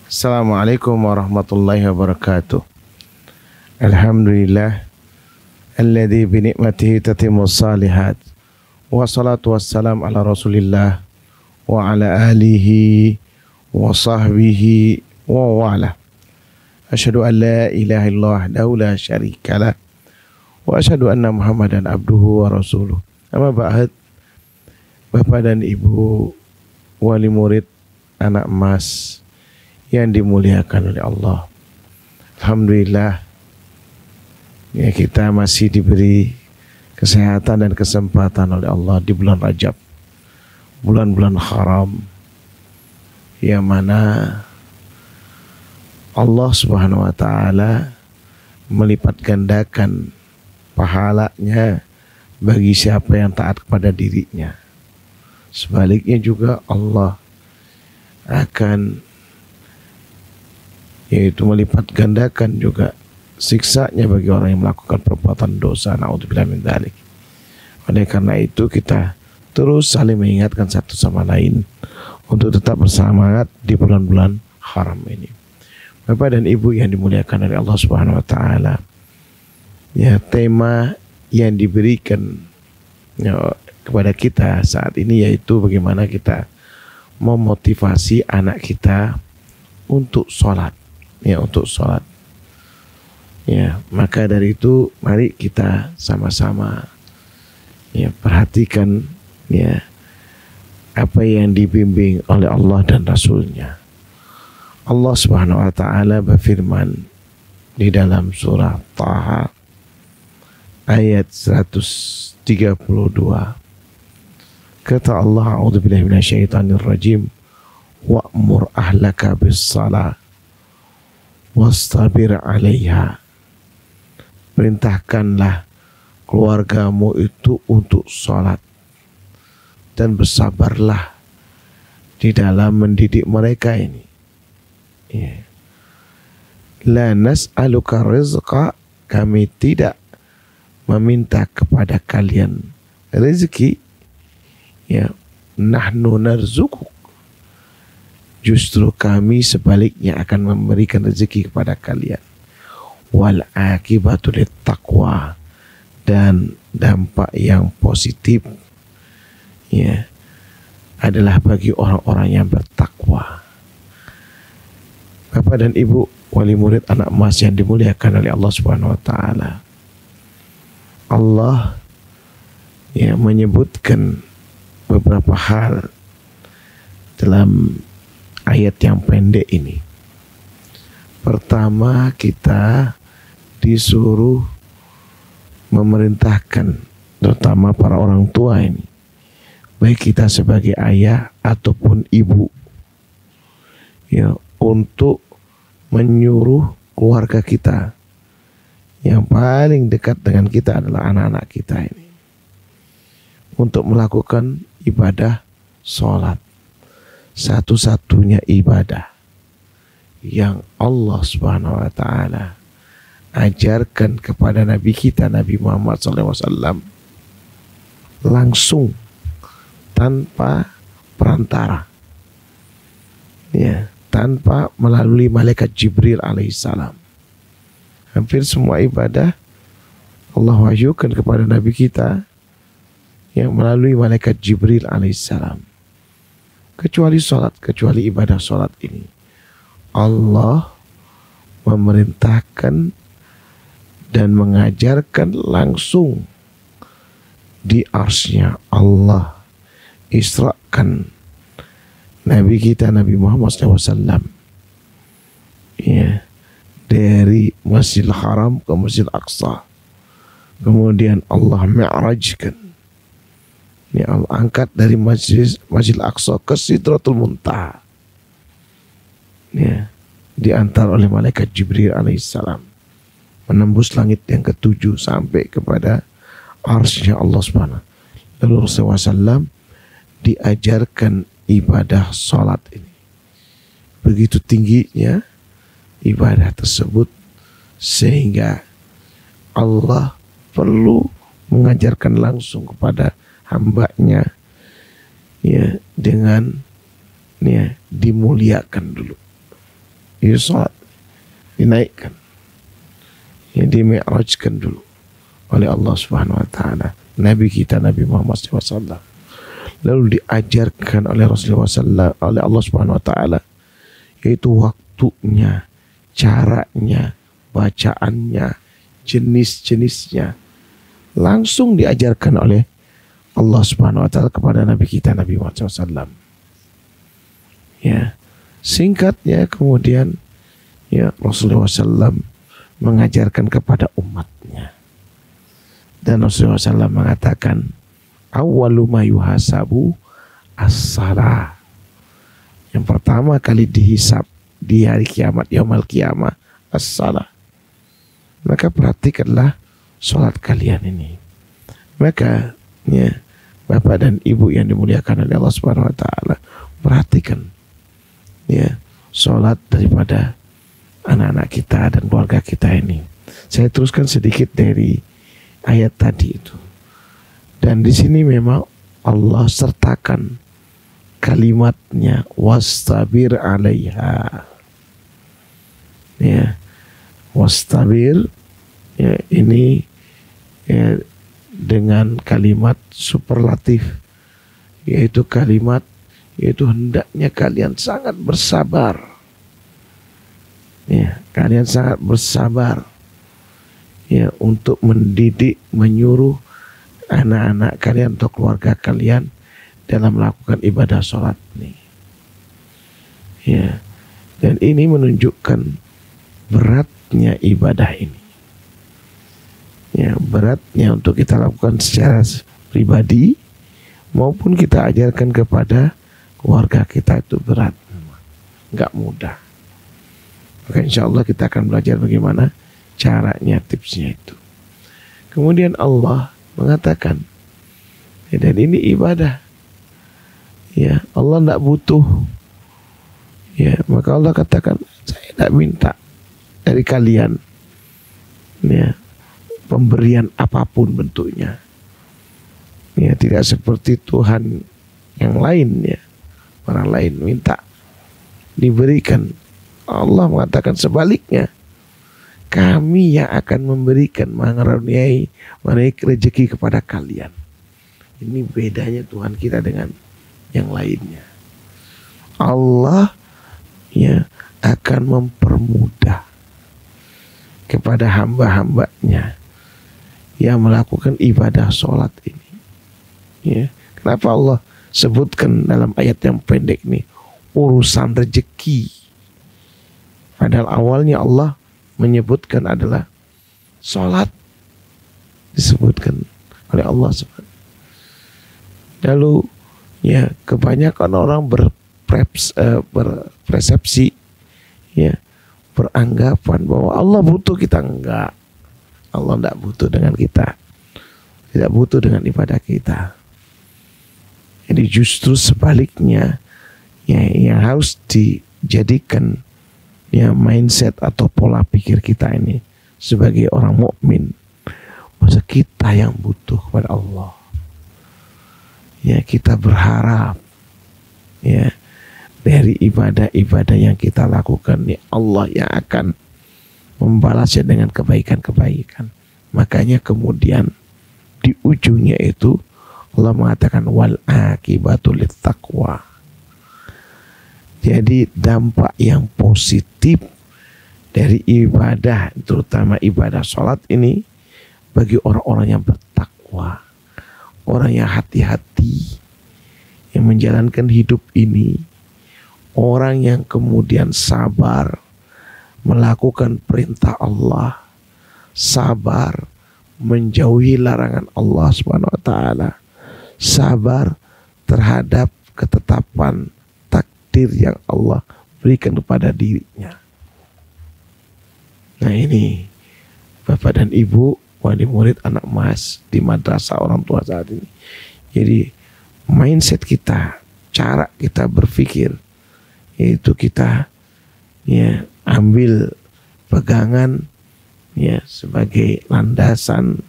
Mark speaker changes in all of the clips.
Speaker 1: Assalamualaikum warahmatullahi wabarakatuh. Alhamdulillah alladzi bi ni'matihi tatimmus shalihat. Wassalatu wassalam ala Rasulillah wa ala alihi wa sahbihi wa wala. Asyhadu an la ilaha illallah wahdahu la syarikalah wa asyhadu anna Muhammadan abduhu wa rasuluh. Amma ba'd. Bapak dan Ibu wali murid anak emas yang dimuliakan oleh Allah. Alhamdulillah ya, kita masih diberi kesehatan dan kesempatan oleh Allah di bulan Rajab, bulan-bulan haram, yang mana Allah Subhanahu wa ta'ala melipat gandakan pahalanya bagi siapa yang taat kepada dirinya. Sebaliknya juga Allah akan yaitu melipat gandakan juga siksanya bagi orang yang melakukan perbuatan dosa. Na'udzubillah min dzalik. Oleh karena itu kita terus saling mengingatkan satu sama lain untuk tetap bersemangat di bulan-bulan haram ini. Bapak dan Ibu yang dimuliakan oleh Allah Subhanahu wa taala. Ya, tema yang diberikan ya, kepada kita saat ini yaitu bagaimana kita memotivasi anak kita untuk sholat. Ya, untuk sholat. Ya, maka dari itu mari kita sama-sama ya perhatikan ya apa yang dibimbing oleh Allah dan Rasulnya. Allah Subhanahu wa taala berfirman di dalam surah Taha ayat 132. Kata Allah, a'udzubillahi minasyaitonir rajim, wa'mur ahlaka bis-shalah wastabir 'alaiha. Perintahkanlah keluargamu itu untuk sholat dan bersabarlah di dalam mendidik mereka ini. Ya. La nas'aluka rizqa, kami tidak meminta kepada kalian rezeki. Ya, nahnu narzukuk, justru kami sebaliknya akan memberikan rezeki kepada kalian. Wal akibatu lit taqwa, dan dampak yang positif ya adalah bagi orang-orang yang bertakwa. Bapak dan Ibu wali murid anak emas yang dimuliakan oleh Allah Subhanahu wa taala. Allah ya menyebutkan beberapa hal dalam ayat yang pendek ini. Pertama, kita disuruh memerintahkan, terutama para orang tua ini, baik kita sebagai ayah ataupun ibu, ya, untuk menyuruh keluarga kita yang paling dekat dengan kita adalah anak-anak kita ini untuk melakukan ibadah sholat, satu-satunya ibadah yang Allah Subhanahu wa taala ajarkan kepada Nabi kita Nabi Muhammad SAW langsung tanpa perantara, ya, tanpa melalui malaikat Jibril alaihissalam. Hampir semua ibadah Allah wahyukan kepada Nabi kita yang melalui malaikat Jibril alaihissalam, kecuali sholat, kecuali ibadah sholat ini Allah memerintahkan dan mengajarkan langsung di arsy-Nya. Allah israkan Nabi kita Nabi Muhammad SAW ya, dari Masjidil Haram ke Masjidil Aqsa. Kemudian Allah mi'rajkan, ya, Allah angkat dari Masjidil Aqsa ke Sidratul Muntaha, ya, diantar oleh malaikat Jibril alaihissalam, menembus langit yang ketujuh sampai kepada arsy Allah Subhanahu. Lalu Rasulullah SAW diajarkan ibadah salat ini. Begitu tingginya ibadah tersebut sehingga Allah perlu mengajarkan langsung kepada hambanya ya dengan ya dimuliakan dulu. itu sholat dinaikkan, ya, dimi'rajkan dulu oleh Allah Subhanahu wa taala Nabi kita Nabi Muhammad SAW, lalu diajarkan oleh Rasulullah SAW, oleh Allah Subhanahu wa taala, yaitu waktunya, caranya, bacaannya, jenis-jenisnya, langsung diajarkan oleh Allah Subhanahu wa taala kepada Nabi kita Nabi Muhammad SAW. Ya, singkatnya kemudian ya Rasulullah SAW mengajarkan kepada umatnya, dan Rasulullah SAW mengatakan awwalu ma yuhasabu as-salah. Yang pertama kali dihisab di hari kiamat, yaumul qiyamah, as-salah. Maka perhatikanlah sholat kalian ini. Maka ya, Bapak dan Ibu yang dimuliakan oleh Allah Subhanahu wa taala, perhatikan ya sholat daripada anak-anak kita dan keluarga kita ini. Saya teruskan sedikit dari ayat tadi itu. Dan di sini memang Allah sertakan kalimatnya wastabir 'alaiha. Ya. Wastabir ya, ini ya, dengan kalimat superlatif, yaitu kalimat yaitu hendaknya kalian sangat bersabar. Ya, kalian sangat bersabar ya untuk mendidik, menyuruh anak-anak kalian atau keluarga kalian dalam melakukan ibadah sholat ini. Ya, dan ini menunjukkan beratnya ibadah ini. Ya, beratnya untuk kita lakukan secara pribadi maupun kita ajarkan kepada keluarga kita itu berat, nggak mudah. Maka insya Allah kita akan belajar bagaimana caranya, tipsnya itu. Kemudian Allah mengatakan, ya, dan ini ibadah. Ya, Allah tidak butuh. Ya, maka Allah katakan, saya tidak minta dari kalian ya pemberian apapun bentuknya. Ya, tidak seperti Tuhan yang lain ya. Orang lain minta diberikan. Allah mengatakan sebaliknya, kami yang akan memberikan, mengaruniai rezeki kepada kalian. Ini bedanya Tuhan kita dengan yang lainnya. Allah ya akan mempermudah kepada hamba-hambanya yang melakukan ibadah sholat ini. Ya, kenapa Allah sebutkan dalam ayat yang pendek ini urusan rezeki? Padahal awalnya Allah menyebutkan adalah sholat, disebutkan oleh Allah SWT. Lalu ya kebanyakan orang berpersepsi ya, beranggapan bahwa Allah butuh kita. Enggak, Allah tidak butuh dengan kita, tidak butuh dengan ibadah kita. Jadi justru sebaliknya ya, yang harus dijadikan ya mindset atau pola pikir kita ini sebagai orang mukmin, bahwa kita yang butuh kepada Allah. Ya, kita berharap ya dari ibadah-ibadah yang kita lakukan ya Allah yang akan membalasnya dengan kebaikan-kebaikan. Makanya kemudian di ujungnya itu Allah mengatakan wal akibatu littaqwa. Jadi dampak yang positif dari ibadah, terutama ibadah sholat ini, bagi orang-orang yang bertakwa, orang yang hati-hati, yang menjalankan hidup ini, orang yang kemudian sabar melakukan perintah Allah, sabar menjauhi larangan Allah Subhanahu wa taala, sabar terhadap ketetapan takdir yang Allah berikan kepada dirinya. Nah ini Bapak dan Ibu, wali murid anak emas di madrasah orang tua saat ini. Jadi mindset kita, cara kita berpikir, yaitu kita ya ambil pegangan ya sebagai landasan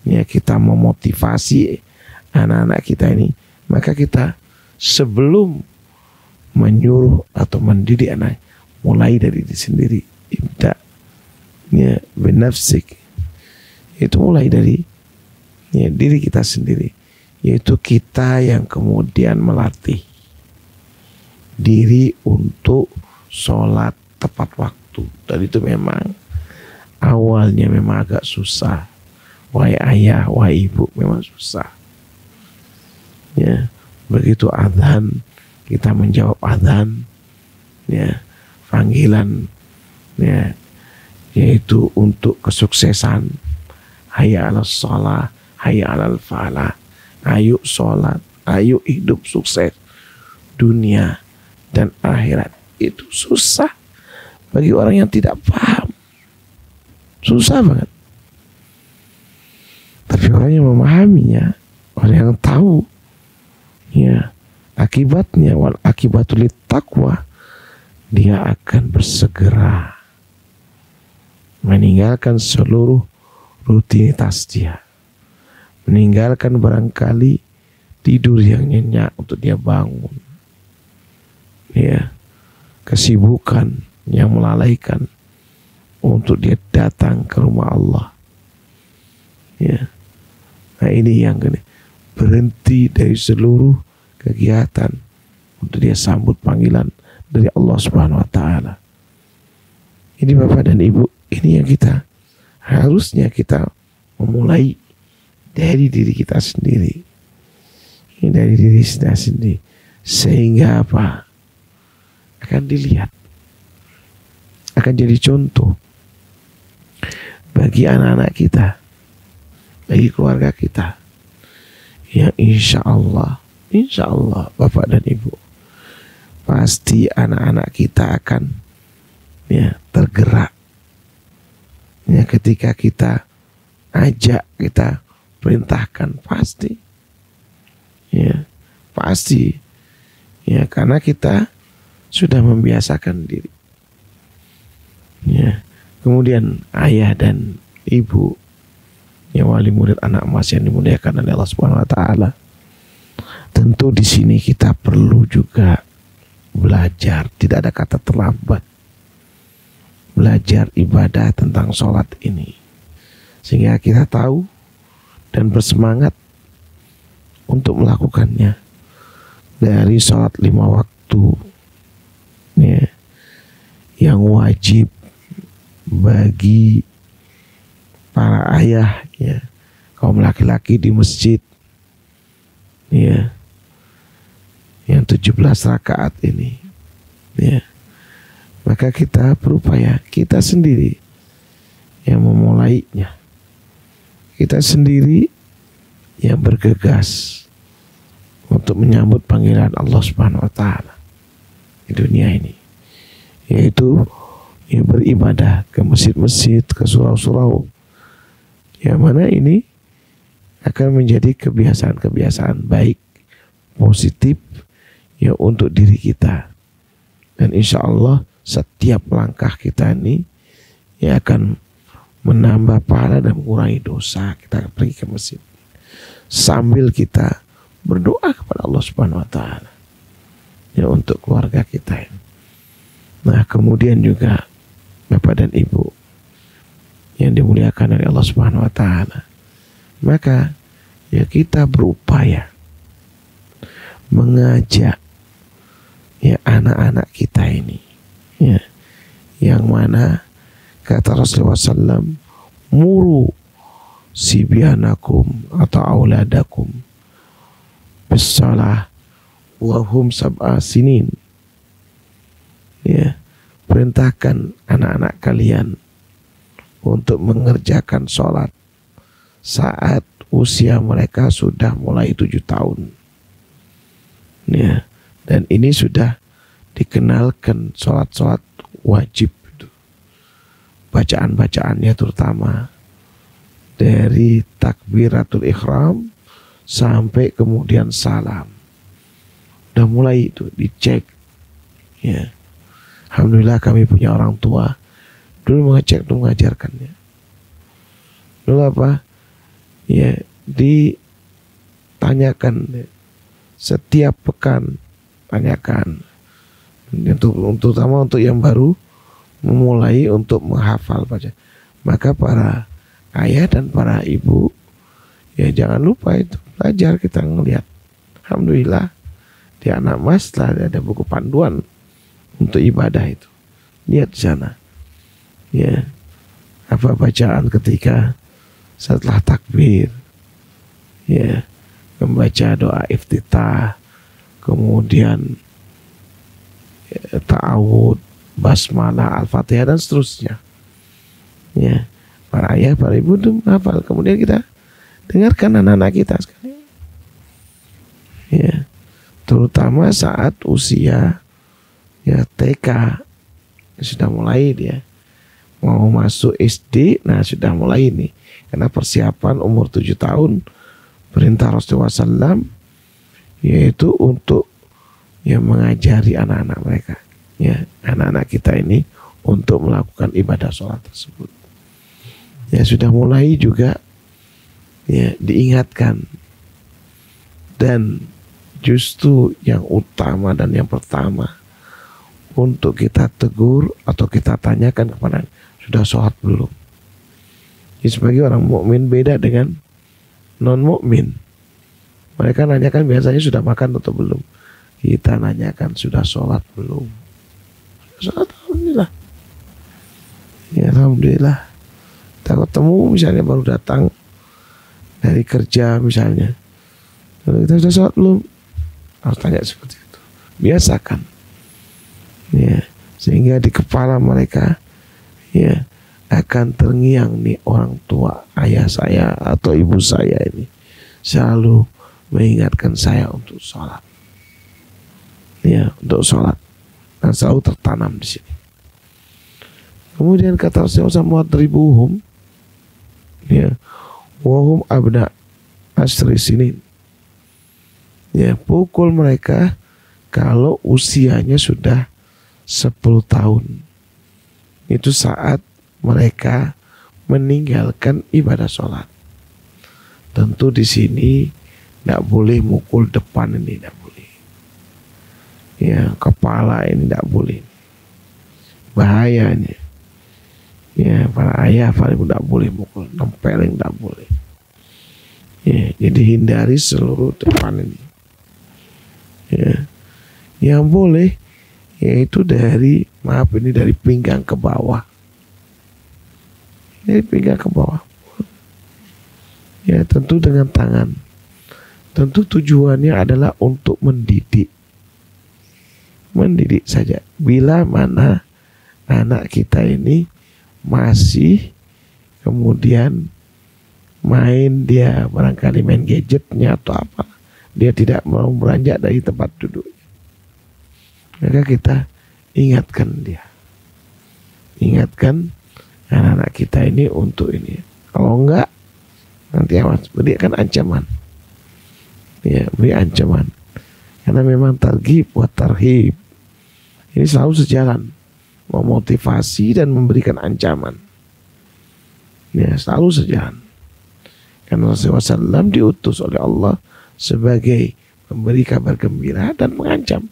Speaker 1: ya kita memotivasi anak-anak kita ini. Maka kita sebelum menyuruh atau mendidik anak, mulai dari diri sendiri. Ibda ya binafsik, itu mulai dari ya diri kita sendiri, yaitu kita yang kemudian melatih diri untuk sholat tepat waktu. Dan itu memang awalnya memang agak susah, wahai ayah, wahai ibu, memang susah ya. Begitu adzan kita menjawab adzan ya, panggilan ya, yaitu untuk kesuksesan. Hayya 'alas shalah, hayya 'alal falah. Ayo sholat, ayo hidup sukses dunia dan akhirat. Itu susah bagi orang yang tidak paham, susah banget. Tapi orang yang memahaminya, orang yang tahu ya akibatnya, wal akibatul taqwa, dia akan bersegera meninggalkan seluruh rutinitas dia, meninggalkan barangkali tidur yang nyenyak untuk dia bangun ya, kesibukan yang melalaikan untuk dia datang ke rumah Allah ya. Nah ini yang gini, berhenti dari seluruh kegiatan untuk dia sambut panggilan dari Allah Subhanahu wa taala. Ini Bapak dan Ibu, ini yang kita harusnya kita memulai dari diri kita sendiri. Ini dari diri kita sendiri. Sehingga apa? Akan dilihat, akan jadi contoh bagi anak-anak kita, bagi keluarga kita, yang insya Allah Bapak dan Ibu, pasti anak-anak kita akan ya tergerak ya ketika kita ajak, kita perintahkan, pasti ya karena kita sudah membiasakan diri ya. Kemudian ayah dan ibu ya, wali murid anak emas yang dimuliakan oleh Allah Subhanahu wa taala, tentu di sini kita perlu juga belajar, tidak ada kata terlambat, belajar ibadah tentang sholat ini sehingga kita tahu dan bersemangat untuk melakukannya. Dari sholat 5 waktu ya, yang wajib bagi para ayah ya, kaum laki-laki di masjid ya, yang 17 rakaat ini ya, maka kita berupaya, kita sendiri yang memulainya, kita sendiri yang bergegas untuk menyambut panggilan Allah Subhanahu wa taala di dunia ini, yaitu ya beribadah ke masjid-masjid, ke surau-surau, yang mana ini akan menjadi kebiasaan-kebiasaan baik, positif ya untuk diri kita. Dan insya Allah setiap langkah kita ini ya akan menambah pahala dan mengurangi dosa. Kita pergi ke masjid sambil kita berdoa kepada Allah Subhanahu wa taala ya untuk keluarga kita. Nah kemudian juga Bapak dan Ibu yang dimuliakan oleh Allah Subhanahu wa taala, maka ya kita berupaya mengajak ya anak-anak kita ini ya, yang mana kata Rasulullah SAW, muru sibyanakum atau auladakum bisalah wahum sab'a sinin ya, perintahkan anak-anak kalian untuk mengerjakan sholat saat usia mereka sudah mulai 7 tahun ya. Dan ini sudah dikenalkan sholat-sholat wajib itu, bacaan-bacaannya terutama dari takbiratul ihram sampai kemudian salam, udah mulai itu dicek ya. Alhamdulillah kami punya orang tua dulu mengecek, dulu mengajarkannya. Dulu apa? Ya, ditanyakan setiap pekan, tanyakan terutama untuk yang baru memulai untuk menghafal baca. Maka para ayah dan para ibu ya jangan lupa itu belajar, kita ngelihat. Alhamdulillah di anak mas telah ada buku panduan untuk ibadah itu. Lihat di sana. Ya. Apa bacaan ketika setelah takbir. Ya. Membaca doa iftitah, kemudian ya, ta'awud, basmalah, al-fatihah dan seterusnya. Ya. Para ayah, para ibu itu menghafal. Kemudian kita dengarkan anak-anak kita sekalian. Ya, terutama saat usia ya TK sudah mulai dia mau masuk SD, nah sudah mulai ini. Karena persiapan umur 7 tahun perintah Rasulullah SAW yaitu untuk ya mengajari anak-anak mereka, ya anak-anak kita ini untuk melakukan ibadah sholat tersebut. Ya sudah mulai juga ya diingatkan. Dan justru yang utama dan yang pertama untuk kita tegur atau kita tanyakan kepada sudah sholat belum. Jadi sebagai orang mukmin beda dengan non mukmin. Mereka nanyakan biasanya sudah makan atau belum. Kita nanyakan sudah sholat belum. Sholat, alhamdulillah. Ya alhamdulillah. Kita ketemu misalnya baru datang dari kerja misalnya, kita sudah sholat belum? Harus tanya seperti itu. Biasakan. Ya, sehingga di kepala mereka ya akan terngiang nih orang tua ayah saya atau ibu saya ini selalu mengingatkan saya untuk sholat. Ya, untuk sholat. Dan selalu tertanam di sini. Kemudian kata Rasulullah SAW, ya, wahum abna asri sinin. Ya, pukul mereka kalau usianya sudah 10 tahun. Itu saat mereka meninggalkan ibadah sholat. Tentu di sini tidak boleh mukul depan ini, tidak boleh. Ya, kepala ini tidak boleh. Bahayanya. Ya, para ayah, para ibu tidak boleh mukul, nempelin tidak boleh. Ya, jadi hindari seluruh depan ini. Ya, yang boleh yaitu dari dari pinggang ke bawah. Dari pinggang ke bawah. Ya, tentu dengan tangan. Tentu tujuannya adalah untuk mendidik. Mendidik saja. Bila mana anak kita ini masih kemudian main, dia barangkali main gadgetnya atau apa, dia tidak mau beranjak dari tempat duduknya, maka kita ingatkan dia, ingatkan anak-anak kita ini untuk ini. Kalau enggak nanti awas, berikan ancaman, ya beri ancaman, karena memang targhib buat tarhib ini selalu sejalan, memotivasi dan memberikan ancaman, ya selalu sejalan. Karena Rasulullah SAW diutus oleh Allah sebagai memberi kabar gembira dan mengancam.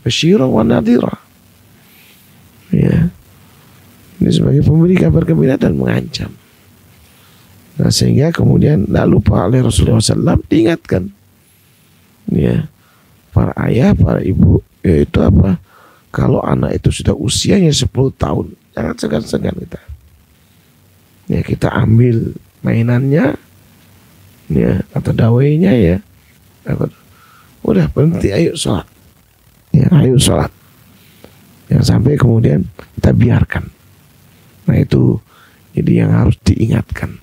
Speaker 1: Basyira wa nadhira. Ya. Ini sebagai pemberi kabar gembira dan mengancam. Nah, sehingga kemudian tidak lupa oleh Rasulullah SAW diingatkan. Ya. Para ayah, para ibu, yaitu apa? Kalau anak itu sudah usianya 10 tahun, jangan segan-segan kita. Ya, kita ambil mainannya, ya, atau dawainya, ya, udah berhenti, ayo sholat, ya, ayo sholat, yang sampai kemudian kita biarkan. Nah itu jadi yang harus diingatkan.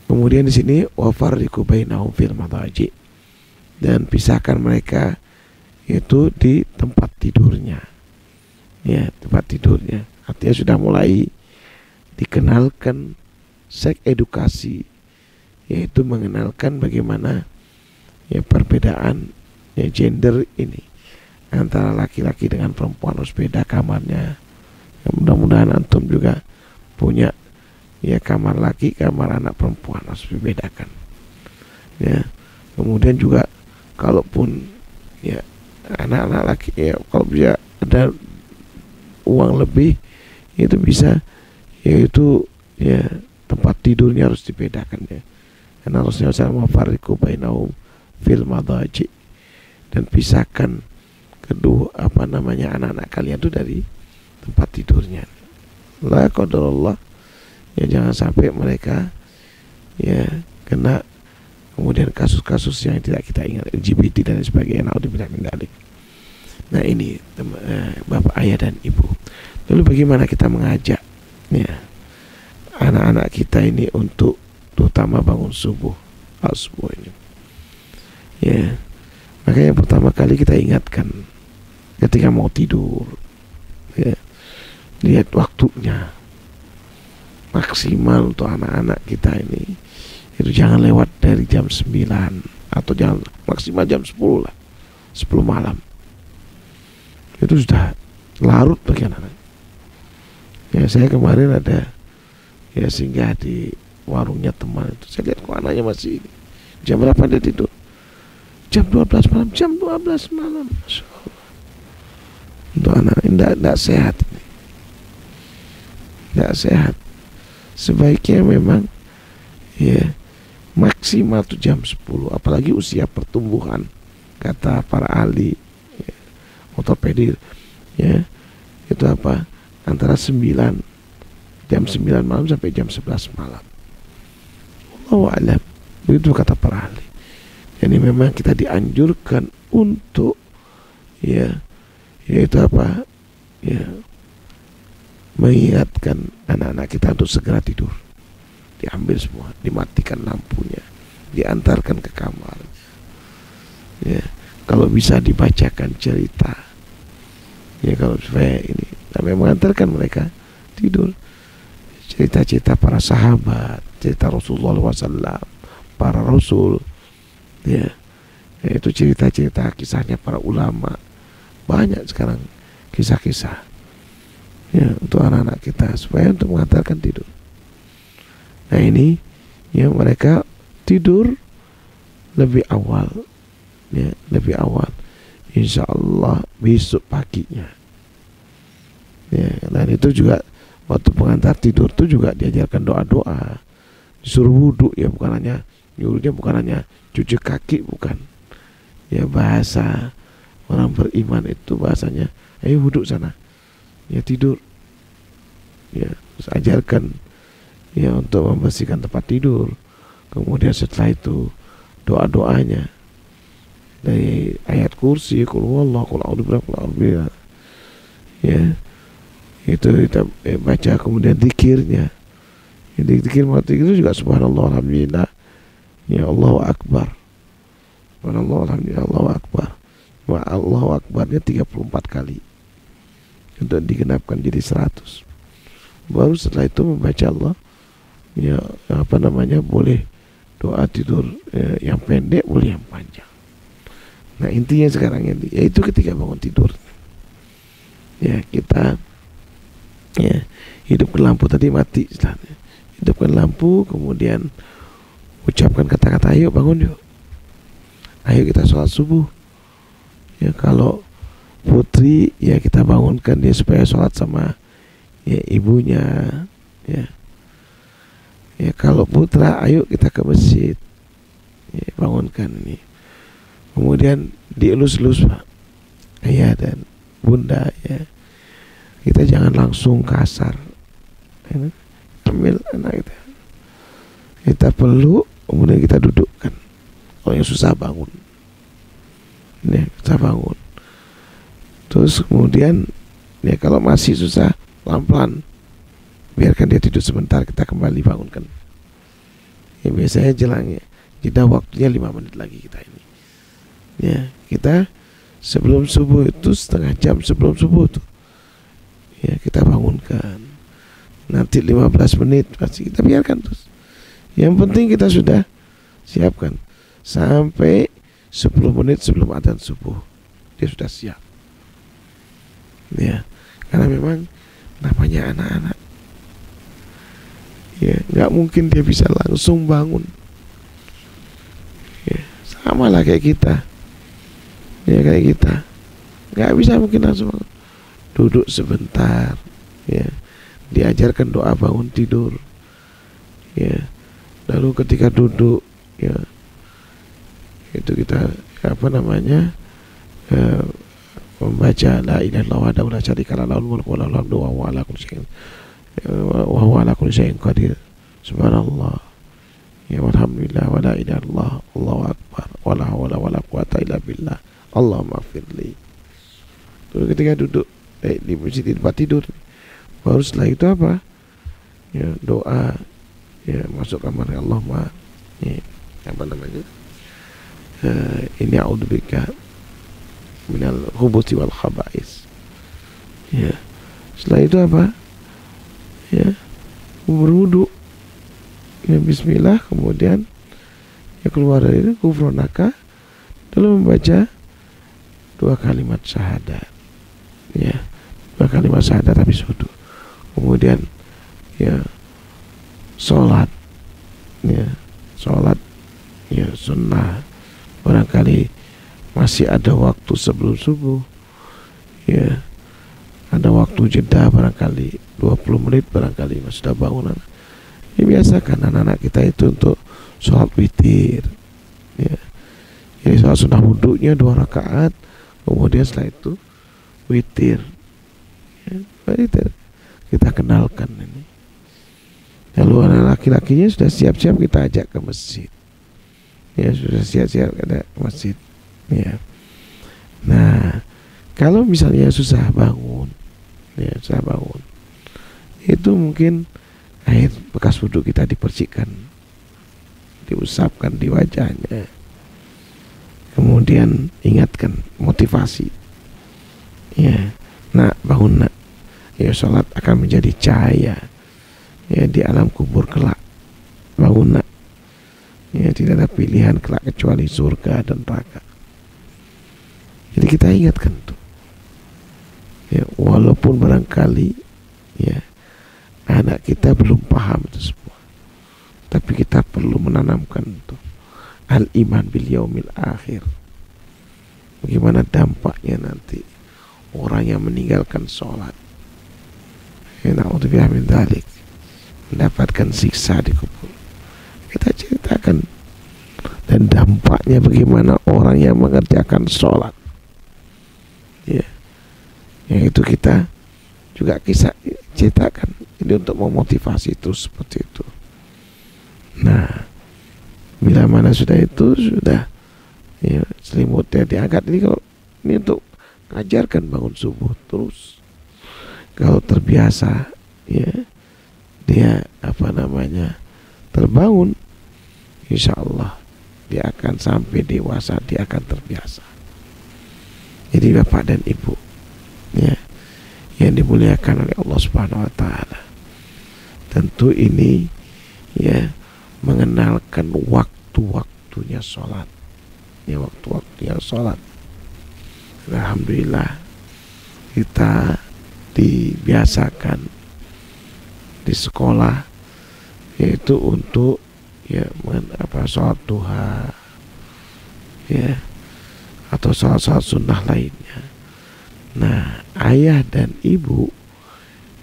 Speaker 1: Kemudian di sini wafarriqu bainahum fil madaji, dan pisahkan mereka itu di tempat tidurnya, ya, tempat tidurnya. Artinya sudah mulai dikenalkan seks edukasi, yaitu mengenalkan bagaimana ya perbedaan ya gender ini antara laki-laki dengan perempuan, harus beda kamarnya. Ya, mudah-mudahan antum juga punya ya kamar laki, kamar anak perempuan, harus dibedakan. Ya, kemudian juga kalaupun ya anak-anak laki ya, kalau bisa ada uang lebih itu bisa, yaitu ya tempat tidurnya harus dibedakan ya, karena Rasulullah SAW mafariqu bainahum fil madaji, dan pisahkan kedua anak-anak kalian itu dari tempat tidurnya. La qadarullah, ya jangan sampai mereka ya kena kemudian kasus-kasus yang tidak kita ingat, LGBT dan sebagainya. Naudzubillah min dzalik. Nah ini bapak, ayah dan ibu. Lalu bagaimana kita mengajak ya anak-anak kita ini untuk terutama bangun subuh ini ya. Maka yang pertama kali kita ingatkan ketika mau tidur ya, lihat waktunya maksimal untuk anak-anak kita ini, itu jangan lewat dari jam 9 atau jangan maksimal jam 10 lah, 10 malam itu sudah larut bagi anak-anak ya. Saya kemarin ada ya singgah di warungnya teman itu, saya lihat kok anaknya masih ini. Jam berapa dia tidur? Jam 12 malam. Jam 12 malam, Masya Allah. Untuk anak ini tidak sehat ini. Tidak sehat. Sebaiknya memang ya maksimal tuh jam 10, apalagi usia pertumbuhan kata para ahli ya, ortopedi ya, itu antara jam 9 malam sampai jam 11 malam. Wallahu a'lam, begitu kata para ahli. Jadi memang kita dianjurkan untuk ya yaitu ya mengingatkan anak-anak kita untuk segera tidur. Diambil semua, dimatikan lampunya, diantarkan ke kamar ya. Kalau bisa dibacakan cerita ya, kalau supaya ini sampai mengantarkan mereka tidur. Cerita-cerita para sahabat, cerita Rasulullah SAW, para rasul ya, itu cerita-cerita kisahnya para ulama. Banyak sekarang kisah-kisah ya untuk anak-anak kita supaya untuk mengantarkan tidur. Nah ini ya, mereka tidur lebih awal ya, lebih awal, insya Allah besok paginya ya. Dan itu juga waktu pengantar tidur itu juga diajarkan doa-doa, disuruh wudhu ya, bukan hanya nyuruhnya, bukan hanya cuci kaki, bukan ya. Bahasa orang beriman itu bahasanya, ayo wudhu sana ya, tidur ya. Terus ajarkan ya untuk membersihkan tempat tidur. Kemudian setelah itu doa-doanya dari ayat kursi, qul huwallahu, qul a'udzu birabbil ya, itu kita baca. Kemudian zikirnya, zikir itu juga subhanallah alhamdulillah ya, Allahu akbar, subhanallah alhamdulillah Allahu akbar. Allahu akbarnya 34 kali untuk digenapkan jadi 100. Baru setelah itu membaca Allah ya, boleh doa tidur ya, yang pendek, boleh yang panjang. Nah intinya sekarang ini yaitu ketika bangun tidur ya, kita ya hidupkan lampu, tadi mati istilahnya, hidupkan lampu, kemudian ucapkan kata-kata, ayo bangun yuk, ayo kita sholat subuh ya. Kalau putri ya kita bangunkan dia supaya sholat sama ya ibunya ya. Ya kalau putra, ayo kita ke masjid ya, bangunkan ini. Kemudian dielus-elus Pak, ayah dan bunda ya, kita jangan langsung kasar ya. Ambil anak kita peluk, kemudian kita dudukkan. Kalau yang susah bangun ya, kita bangun. Terus kemudian ya kalau masih susah, pelan-pelan biarkan dia tidur sebentar, kita kembali bangunkan ya. Biasanya jelangnya kita waktunya 5 menit lagi kita ini ya, kita sebelum subuh itu setengah jam sebelum subuh tuh ya, kita bangunkan. Nanti 15 menit pasti kita biarkan terus. Yang penting kita sudah siapkan sampai 10 menit sebelum adzan subuh dia sudah siap ya. Karena memang namanya anak-anak ya, nggak mungkin dia bisa langsung bangun ya. Sama lah kayak kita ya, kayak kita nggak bisa mungkin langsung duduk sebentar, ya, diajarkan doa bangun tidur, ya, lalu ketika duduk, ya, itu kita membaca la ilaha illallah wahdahu la syarika lahu lahul mulku wa lahul hamdu wa huwa ala kulli syai'in qadir, subhanallah, ya, walhamdulillah wa la ilaha illallah Allahu akbar wa la haula wa la quwata illa billah Allahumma firli. Terus ketika duduk di masjid, di tempat tidur, baru setelah itu apa, ya, doa, ya, masuk kamar, ya Allahumma, ya, ini a'udzubika minal khubuthi wal khaba'is, ya. Setelah itu apa, ya, berwudu, ya, bismillah, kemudian, ya, keluar dari itu ghufranaka, lalu membaca 2 kalimat syahadat, ya, 2 kalimat syahadat habis wudu, kemudian, ya, sholat, ya, sunnah, barangkali masih ada waktu sebelum subuh, ya, ada waktu jeda barangkali 20 menit, barangkali masih sudah bangunan, ya, biasakan anak-anak kita itu untuk sholat witir, ya. Jadi sholat sunnah wudhunya 2 rakaat, kemudian setelah itu witir, ya, witir. Kita kenalkan ini. Lalu anak laki-lakinya sudah siap-siap kita ajak ke masjid, ya, sudah siap-siap ada masjid, ya. Nah, kalau misalnya susah bangun, ya, itu mungkin air bekas wudhu kita dipercikan, diusapkan di wajahnya, kemudian ingatkan, motivasi, ya, nak, bangun nak, ya, sholat akan menjadi cahaya, ya, di alam kubur kelak, bangun nak, ya, tidak ada pilihan kelak kecuali surga dan neraka. Jadi kita ingatkan tuh, ya, walaupun barangkali, ya, anak kita belum paham itu semua, tapi kita perlu menanamkan tuh al-iman bil yaumil akhir. Bagaimana dampaknya nanti orang yang meninggalkan sholat, ya, na'udzubillah min dzalik, mendapatkan siksa di kubur. Kita ceritakan, dan dampaknya bagaimana orang yang mengerjakan sholat, ya, yang itu kita juga kisah ceritakan, ini untuk memotivasi terus seperti itu. Nah, bila mana sudah itu, sudah, ya, selimutnya diangkat, ini kalau ini untuk mengajarkan bangun subuh terus. Kalau terbiasa, ya, dia terbangun, insya Allah dia akan sampai dewasa, dia akan terbiasa. Jadi bapak dan ibu, ya, yang dimuliakan oleh Allah Subhanahu wa taala, tentu ini, ya, mengenalkan waktu-waktunya sholat, ya, waktu-waktunya sholat. Alhamdulillah kita dibiasakan di sekolah, yaitu untuk, ya, sholat duha, ya, atau sholat sunnah lainnya. Nah, ayah dan ibu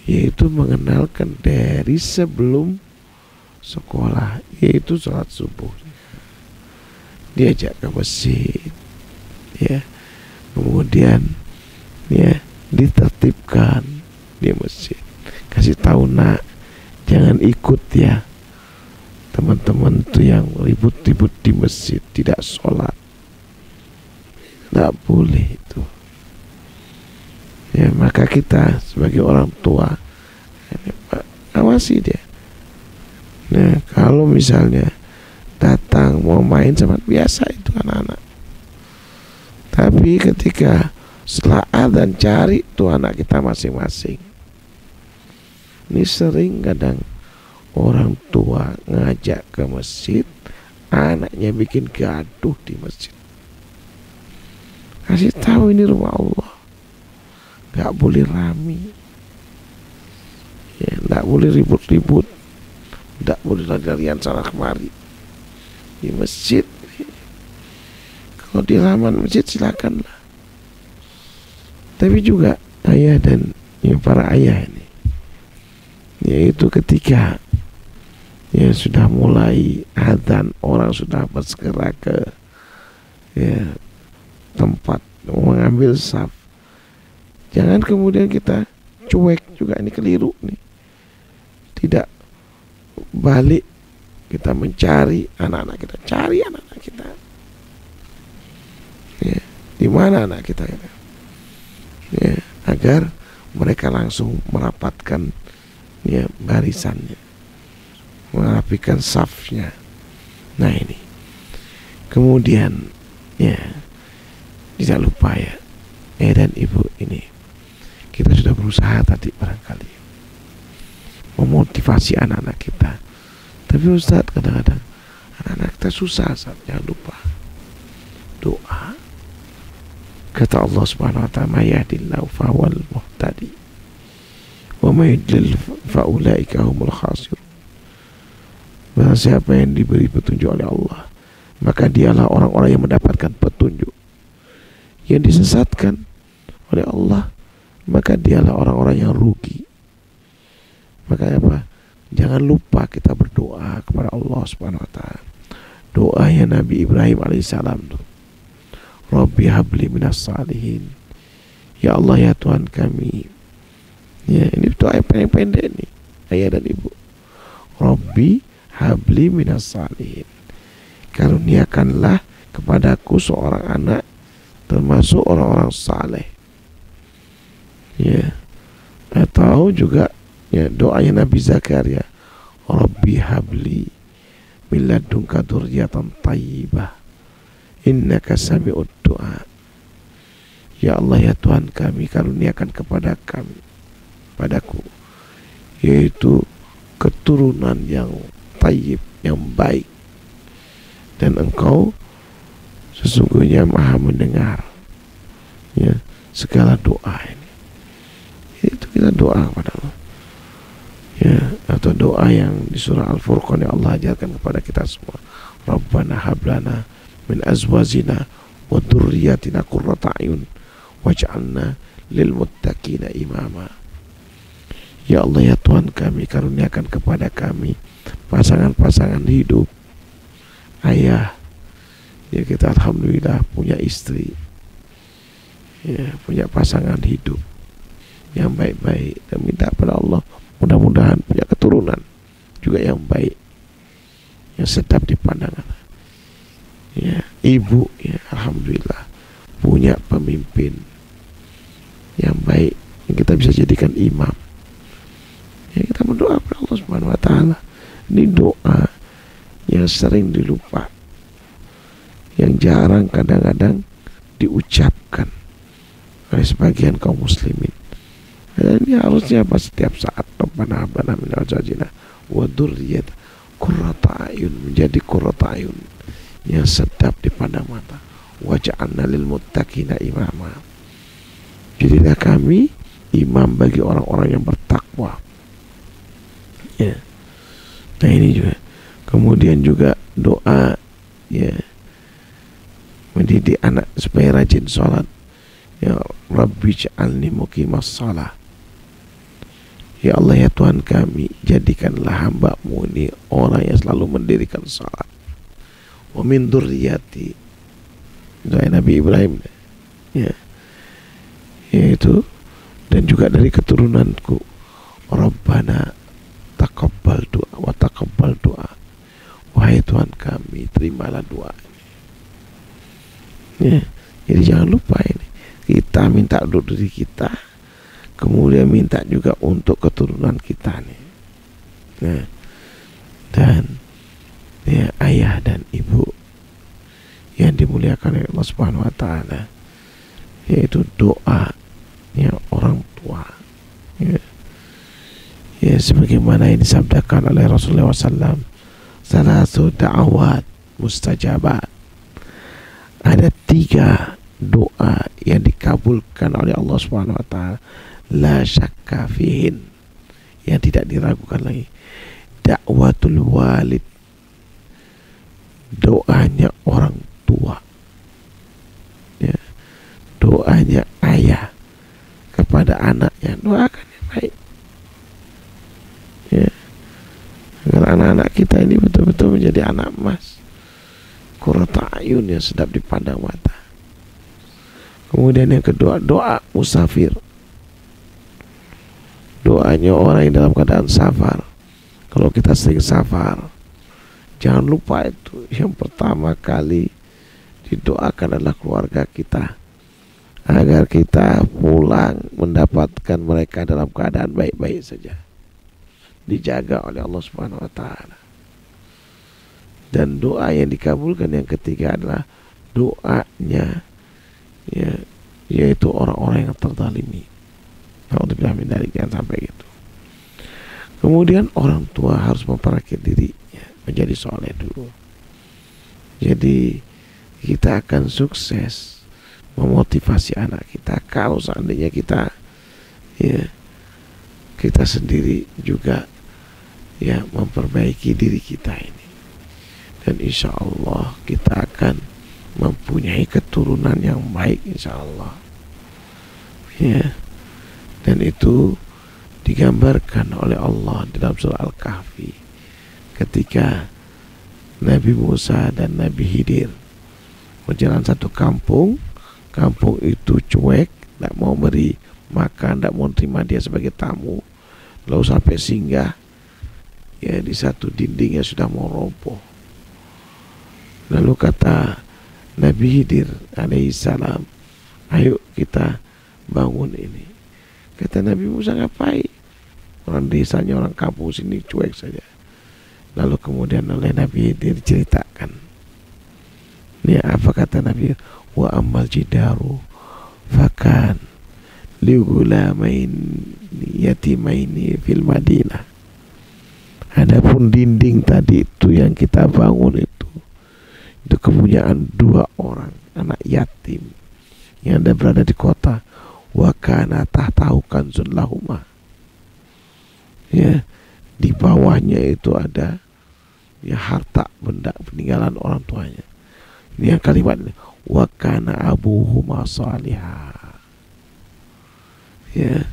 Speaker 1: yaitu mengenalkan dari sebelum sekolah, yaitu sholat subuh, diajak ke masjid, ya, kemudian, ya, ditertibkan di masjid, kasih tahu, nak, jangan ikut, ya, teman-teman tuh yang ribut-ribut di masjid, tidak sholat, nggak boleh itu, ya. Maka kita sebagai orang tua, awasi dia. Nah, kalau misalnya datang mau main sama, biasa itu anak-anak, tapi ketika setelah adzan cari tuh anak kita masing-masing. Ini sering kadang orang tua ngajak ke masjid, anaknya bikin gaduh di masjid. Kasih tahu ini rumah Allah, nggak boleh rame, ya, nggak boleh ribut-ribut, nggak boleh lari-larian sana kemari di masjid. Kalau di halaman masjid silakanlah, Tapi juga ayah dan para ayah ini, yaitu ketika sudah mulai adzan, orang sudah bersegera ke tempat mengambil saf. Jangan kemudian kita cuek juga, ini keliru nih. Tidak balik kita mencari anak-anak kita, cari anak-anak kita. Di mana anak kita? Agar mereka langsung merapatkan barisannya, merapikan safnya. Nah ini. Kemudian tidak lupa dan ibu ini, kita sudah berusaha tadi barangkali memotivasi anak-anak kita. Tapi Ustaz, kadang-kadang anak-anak kita susah. Jangan lupa doa. Kata Allah Subhanahu wa ta'ala, "Yahdillahu fawal muhtadi wa may yudlil fa ulaika humul khasirun." Barang siapa yang diberi petunjuk oleh Allah, maka dialah orang-orang yang mendapatkan petunjuk. Yang disesatkan oleh Allah, maka dialah orang-orang yang rugi. Makanya apa? Jangan lupa kita berdoa kepada Allah Subhanahu wa ta'ala. Doa yang Nabi Ibrahim alaihissalam tuh, Rabbi habli minas salihin. Ya Allah, ya Tuhan kami. Ini doa yang paling pendek nih, ayah dan ibu. Rabbi habli minas salihin. Karuniakanlah kepadaku seorang anak termasuk orang-orang saleh. Atau juga doanya Nabi Zakaria, Rabbi habli min ladunka dzurriyyatan thayyibah innaka sami'ud du'a. Ya Allah, ya Tuhan kami, karuniakan padaku yaitu keturunan yang thayyib, yang baik, dan Engkau sesungguhnya Maha mendengar segala doa ini. Itu kita doa kepada Allah. Atau doa yang di surah Al-Furqan yang Allah ajarkan kepada kita semua. Rabbana hablana min azwajina wa dzurriyyatina qurrata a'yun waj'alna lil muttaqina imama. Ya Allah, ya Tuhan kami, karuniakan kepada kami pasangan-pasangan hidup. Ayah, kita alhamdulillah punya istri, punya pasangan hidup yang baik-baik, dan minta pada Allah mudah-mudahan punya keturunan juga yang baik, yang sedap dipandang. Ibu, alhamdulillah punya pemimpin yang baik, yang kita bisa jadikan imam. Kita berdoa kepada Allah Subhanahu wa ta'ala. Ini doa yang sering dilupa, yang jarang kadang-kadang diucapkan oleh sebagian kaum muslimin. Dan ini harusnya setiap saat. Rabbana hablana min azwajina wa dzurriyyatina qurrata a'yun, menjadi qurrata a'yun yang sedap dipandang mata. Waj'alna lil muttaqina imama. Jadilah kami imam bagi orang-orang yang bertakwa. Nah ini juga. Kemudian juga doa mendidik anak supaya rajin sholat. Ya Rabbi ja'alni muqimas shalah. Ya Allah, ya Tuhan kami, jadikanlah hamba-Mu ini orang yang selalu mendirikan salat. Wa min dzurriyyati, doa Nabi Ibrahim, yaitu, dan juga dari keturunanku. Rabbana taqabbal doa wa taqabbal doa. Wahai Tuhan kami, terimalah doa ini. Jadi jangan lupa ini, kita minta untuk diri kita, kemudian minta juga untuk keturunan kita nih. Dan ayah dan ibu yang dimuliakan oleh Allah Subhanahu wa ta'ala, yaitu doa orang tua. Sebagaimana yang disabdakan oleh Rasulullah SAW, salatu da'awat mustajabat. Ada 3 doa yang dikabulkan oleh Allah Subhanahu wa ta'ala, la syakka fihin, yang tidak diragukan lagi. Da'watul walid, doanya orang tua, doanya ayah, kepada anaknya, doakan yang baik. Ya, agar anak-anak kita ini betul-betul menjadi anak emas, qurrata ayun yang sedap dipandang mata. Kemudian yang kedua, doa musafir. Doanya orang yang dalam keadaan safar. Kalau kita sering safar, jangan lupa itu yang pertama kali didoakan adalah keluarga kita, agar kita pulang mendapatkan mereka dalam keadaan baik-baik saja, dijaga oleh Allah Subhanahu wa taala. Dan doa yang dikabulkan yang ketiga adalah doanya, ya, yaitu orang-orang yang terzalimi. Alhamdulillah min dzalik, jangan sampai gitu. Kemudian orang tua harus memperbaiki dirinya, menjadi soleh dulu. Jadi kita akan sukses memotivasi anak kita kalau seandainya kita, ya, kita sendiri juga, ya, memperbaiki diri kita ini. Dan insya Allah kita akan mempunyai keturunan yang baik, insya Allah. Ya. Dan itu digambarkan oleh Allah di dalam surah Al-Kahfi ketika Nabi Musa dan Nabi Khidir berjalan satu kampung. Kampung itu cuek, tidak mau beri makan, tidak mau terima dia sebagai tamu. Lalu sampai singgah, ya, di satu dinding yang sudah mau roboh. Lalu kata Nabi Khidir alaihissalam, ayo kita bangun ini. Kata Nabi Musa, ngapain? Orang desanya, orang kampung sini cuek saja. Lalu kemudian oleh Nabi Khidir diceritakan. Ini apa kata Nabi? Wa ammal jidaru fakan li ghulamain yatimaini fil Madinah. Adapun dinding tadi itu yang kita bangun itu kepunyaan dua orang anak yatim yang ada berada di kota. Wa kana tahtahu kanzun lahuma. Ya, di bawahnya itu ada, ya, harta benda peninggalan orang tuanya. Ini yang kalimat ini, wa kana abuhuma salihah. Ya,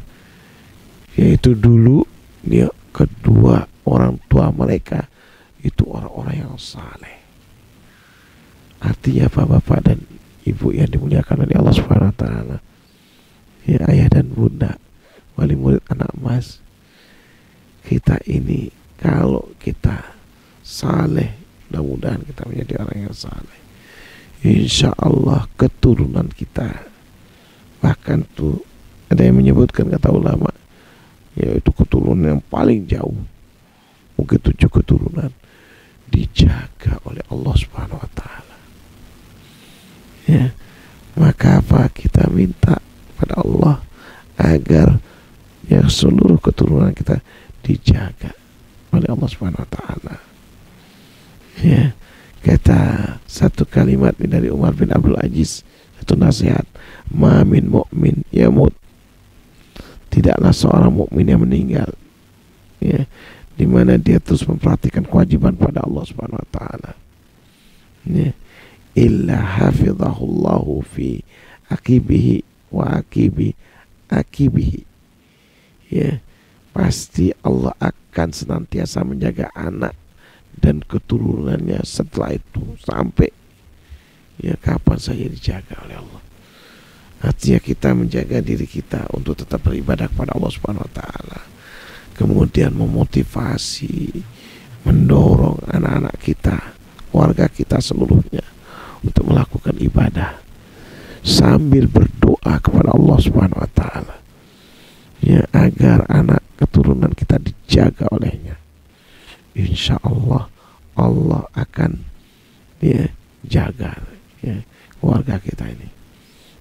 Speaker 1: yaitu dulu, ya, kedua orang tua mereka itu orang-orang yang saleh. Artinya bapak-bapak dan ibu yang dimuliakan oleh Allah Subhanahu wa taala, ya, ayah dan bunda, wali murid anak emas, kita ini kalau kita saleh, mudah-mudahan kita menjadi orang yang saleh, insya Allah keturunan kita, bahkan tuh ada yang menyebutkan kata ulama, yaitu keturunan yang paling jauh, mungkin 7 keturunan, dijaga oleh Allah Subhanahu wa taala. Ya, maka apa kita minta pada Allah agar, ya, seluruh keturunan kita dijaga oleh Allah Subhanahu wa taala. Ya, kata satu kalimat dari Umar bin Abdul Aziz, satu nasihat, ma min mu'min yamut, tidaklah seorang mukmin yang meninggal, ya, di mana dia terus memperhatikan kewajiban pada Allah Subhanahu wa taala, ya, illa hafizahullahu fi akibihi wa akibihi, ya, pasti Allah akan senantiasa menjaga anak dan keturunannya setelah itu sampai, ya, kapan saya dijaga oleh Allah. Artinya kita menjaga diri kita untuk tetap beribadah kepada Allah Subhanahu wa taala. Kemudian memotivasi, mendorong anak-anak kita, keluarga kita seluruhnya untuk melakukan ibadah sambil berdoa kepada Allah Subhanahu wa taala, ya, agar anak keturunan kita dijaga olehnya. Insya Allah Allah akan, ya, jaga, ya, keluarga kita ini.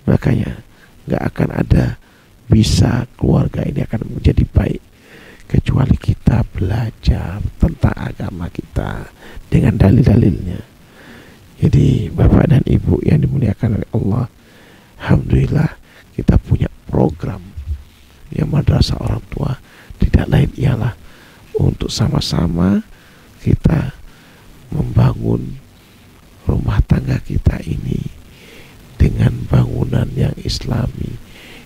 Speaker 1: Makanya nggak akan ada bisa keluarga ini akan menjadi baik kecuali kita belajar tentang agama kita dengan dalil-dalilnya. Jadi bapak dan ibu yang dimuliakan oleh Allah, alhamdulillah kita punya program, ya, madrasah orang tua. Tidak lain ialah untuk sama-sama kita membangun rumah tangga kita ini dengan bangunan yang islami,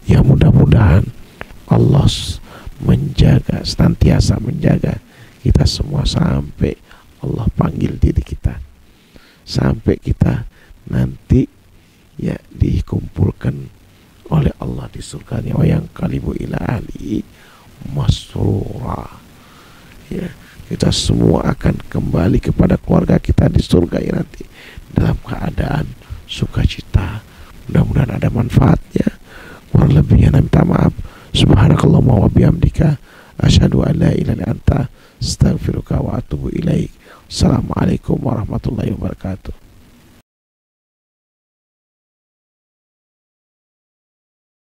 Speaker 1: yang mudah-mudahan Allah menjaga, senantiasa menjaga kita semua sampai Allah panggil diri kita, sampai kita nanti ya dikumpulkan oleh Allah di surganya, wa yang kalibu ila ahli masrura. Ya, kita semua akan kembali kepada keluarga kita di surga ya nanti dalam keadaan sukacita. Mudah-mudahan ada manfaatnya. Kurang lebihnya minta maaf. Subhanakallahumma wa bihamdika asyhadu an la ilaha illa anta astaghfiruka wa atubu ilaik. Assalamualaikum warahmatullahi wabarakatuh.